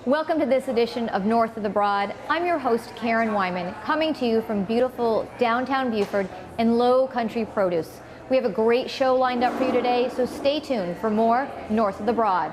Welcome to this edition of North of the Broad. I'm your host, Karen Wyman, coming to you from beautiful downtown Beaufort and Low Country Produce. We have a great show lined up for you today, so stay tuned for more North of the Broad.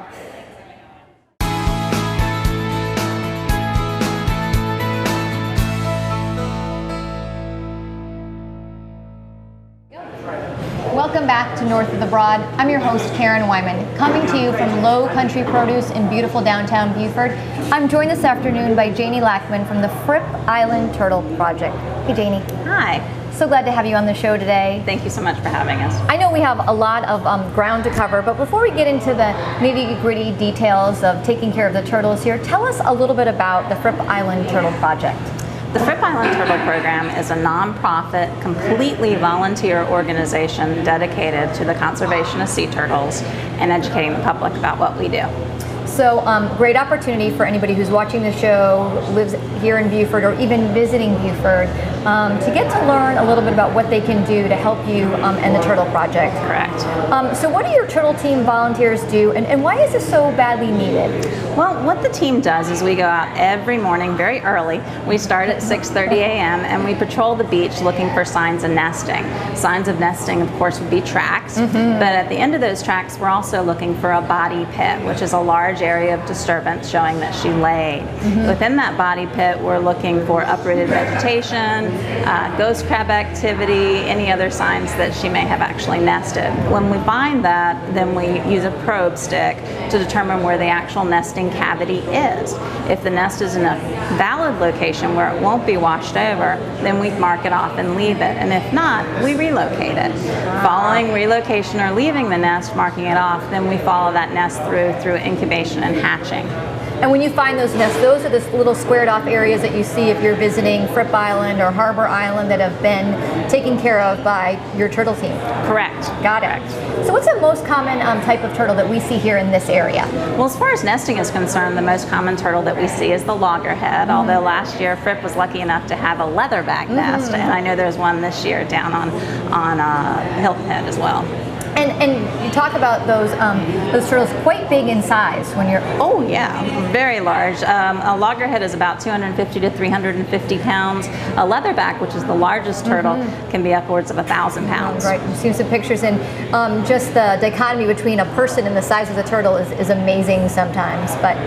Welcome back to North of the Broad. I'm your host, Karen Wyman, coming to you from Low Country Produce in beautiful downtown Beaufort. I'm joined this afternoon by Janie Lackman from the Fripp Island Turtle Project. Hey, Janie. Hi. So glad to have you on the show today. Thank you so much for having us. I know we have a lot of ground to cover, but before we get into the nitty-gritty details of taking care of the turtles here, tell us a little bit about the Fripp Island Turtle Project. The Fripp Island Turtle Program is a nonprofit, completely volunteer organization dedicated to the conservation of sea turtles and educating the public about what we do. So great opportunity for anybody who's watching the show, lives here in Beaufort or even visiting Beaufort, to get to learn a little bit about what they can do to help you and the Turtle Project. Correct. So what do your turtle team volunteers do, and why is this so badly needed? Well, what the team does is we go out every morning very early. We start at 6:30 a.m. and we patrol the beach looking for signs of nesting. Signs of nesting, of course, would be tracks, but at the end of those tracks, we're also looking for a body pit, which is a large area of disturbance showing that she laid. Within that body pit, we're looking for uprooted vegetation, ghost crab activity, any other signs that she may have actually nested. When we find that, then we use a probe stick to determine where the actual nesting cavity is. If the nest is in a valid location where it won't be washed over, then we mark it off and leave it. And if not, we relocate it. Following relocation or leaving the nest, marking it off, then we follow that nest through incubation and hatching. And when you find those nests, those are the little squared off areas that you see if you're visiting Fripp Island or Harbor Island that have been taken care of by your turtle team. Correct. Got it. So what's the most common type of turtle that we see here in this area? Well, as far as nesting is concerned, the most common turtle that we see is the loggerhead, although last year Fripp was lucky enough to have a leatherback nest, and I know there's one this year down on Hilton Head as well. And you talk about those turtles quite big in size when you're... Oh yeah, very large. A loggerhead is about 250 to 350 pounds. A leatherback, which is the largest turtle, can be upwards of 1,000 pounds. Right, you've seen some pictures, and just the dichotomy between a person and the size of the turtle is amazing sometimes. But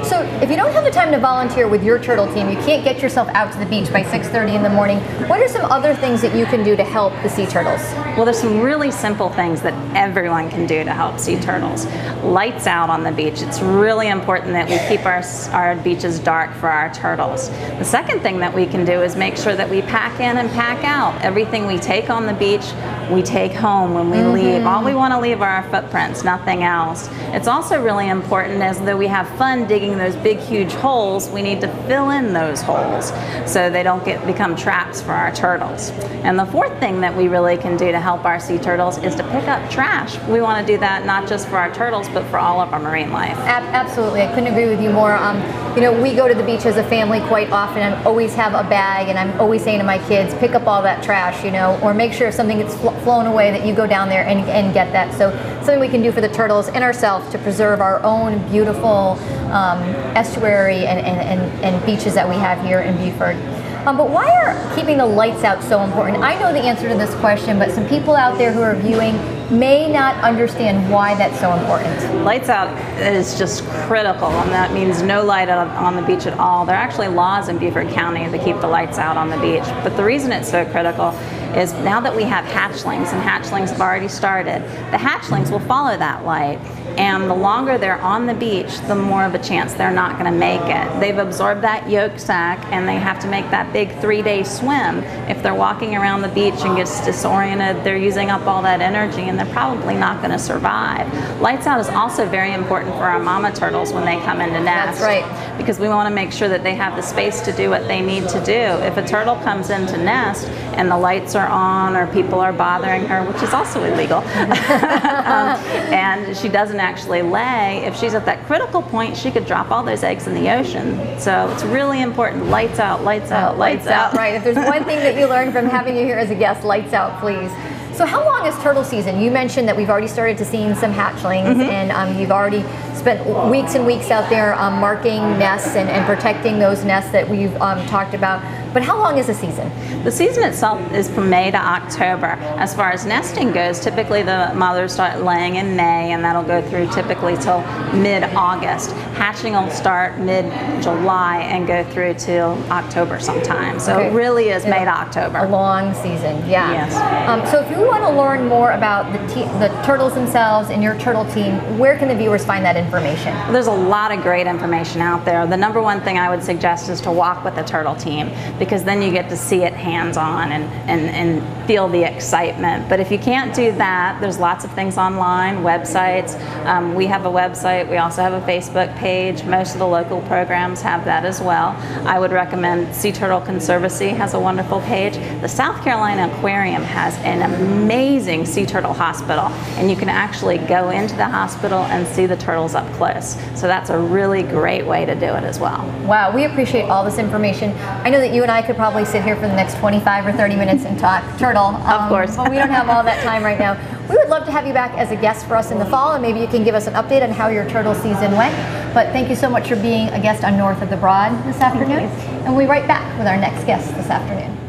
so if you don't have the time to volunteer with your turtle team, you can't get yourself out to the beach by 6:30 in the morning, what are some other things that you can do to help the sea turtles? Well, there's some really simple things that everyone can do to help sea turtles. Lights out on the beach. It's really important that we keep our beaches dark for our turtles. The second thing that we can do is make sure that we pack in and pack out. Everything we take on the beach, we take home when we leave. All we want to leave are our footprints, nothing else. It's also really important, as though we have fun digging those big huge holes, we need to fill in those holes so they don't become traps for our turtles. And the fourth thing that we really can do to help our sea turtles is to pick up trash. We want to do that not just for our turtles, but for all of our marine life. Absolutely, I couldn't agree with you more. You know, we go to the beach as a family quite often, and I always have a bag, and I'm always saying to my kids, pick up all that trash, you know, or make sure if something gets flown away that you go down there and get that. So something we can do for the turtles and ourselves to preserve our own beautiful estuary and beaches that we have here in Beaufort. But why are keeping the lights out so important? I know the answer to this question, but some people out there who are viewing may not understand why that's so important. Lights out is just critical, and that means no light on the beach at all. There are actually laws in Beaufort County to keep the lights out on the beach, but the reason it's so critical is now that we have hatchlings, and hatchlings have already started, the hatchlings will follow that light. And the longer they're on the beach, the more of a chance they're not going to make it. They've absorbed that yolk sac, and they have to make that big 3-day swim. If they're walking around the beach and gets disoriented, they're using up all that energy, and they're probably not going to survive. Lights out is also very important for our mama turtles when they come into nest. That's right. Because we want to make sure that they have the space to do what they need to do. If a turtle comes into nest and the lights are on, or people are bothering her, which is also illegal, and she doesn't actually lay, if she's at that critical point, she could drop all those eggs in the ocean. So it's really important. Lights out, lights out, lights out. Right. If there's one thing that you learned from having you here as a guest, lights out, please. So how long is turtle season? You mentioned that we've already started to see some hatchlings, and you've already spent weeks and weeks out there marking nests and protecting those nests that we've talked about. But how long is the season? The season itself is from May to October. As far as nesting goes, typically the mothers start laying in May, and that'll go through typically till mid-August. Hatching will start mid-July and go through till October sometime. So it really is May to October. A long season, yeah. Yes. So if you want to learn more about the turtles themselves and your turtle team, where can the viewers find that information? Well, there's a lot of great information out there. The number one thing I would suggest is to walk with the turtle team, because then you get to see it hands-on and feel the excitement. But if you can't do that, there's lots of things online, websites. We have a website. We also have a Facebook page. Most of the local programs have that as well. I would recommend Sea Turtle Conservancy has a wonderful page. The South Carolina Aquarium has an amazing sea turtle hospital, and you can actually go into the hospital and see the turtles up close. So that's a really great way to do it as well. Wow, we appreciate all this information. I know that you and I could probably sit here for the next 25 or 30 minutes and talk turtle. Of course. But we don't have all that time right now. We would love to have you back as a guest for us in the fall, and maybe you can give us an update on how your turtle season went. But thank you so much for being a guest on North of the Broad this afternoon. And we'll be right back with our next guest this afternoon.